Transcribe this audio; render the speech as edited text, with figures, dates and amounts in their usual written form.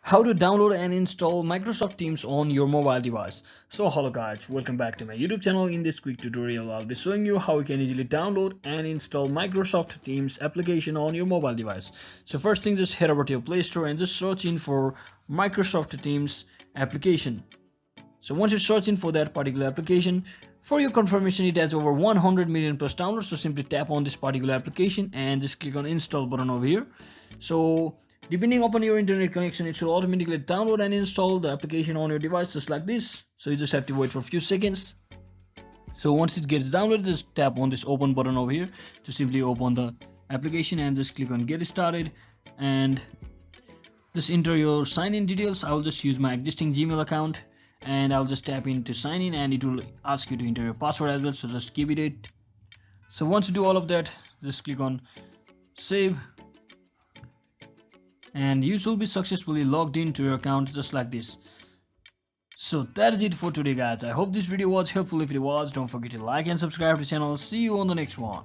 How to download and install Microsoft Teams on your mobile device. So hello guys, welcome back to my YouTube channel. In this quick tutorial I'll be showing you how you can easily download and install Microsoft Teams application on your mobile device. So first thing, just head over to your Play Store and just search in for Microsoft Teams application. So once you search in for that particular application, for your confirmation it has over 100 million plus downloads. So simply tap on this particular application and just click on install button over here. So depending upon your internet connection, it should automatically download and install the application on your device just like this. So you just have to wait for a few seconds. So once it gets downloaded, just tap on this open button over here to simply open the application and just click on get started and just enter your sign in details. I'll just use my existing Gmail account and I'll just tap into sign in, and it will ask you to enter your password as well, so just give it. So once you do all of that, just click on save and you will be successfully logged into your account just like this. So that is it for today guys. I hope this video was helpful. If it was, don't forget to like and subscribe to the channel. See you on the next one.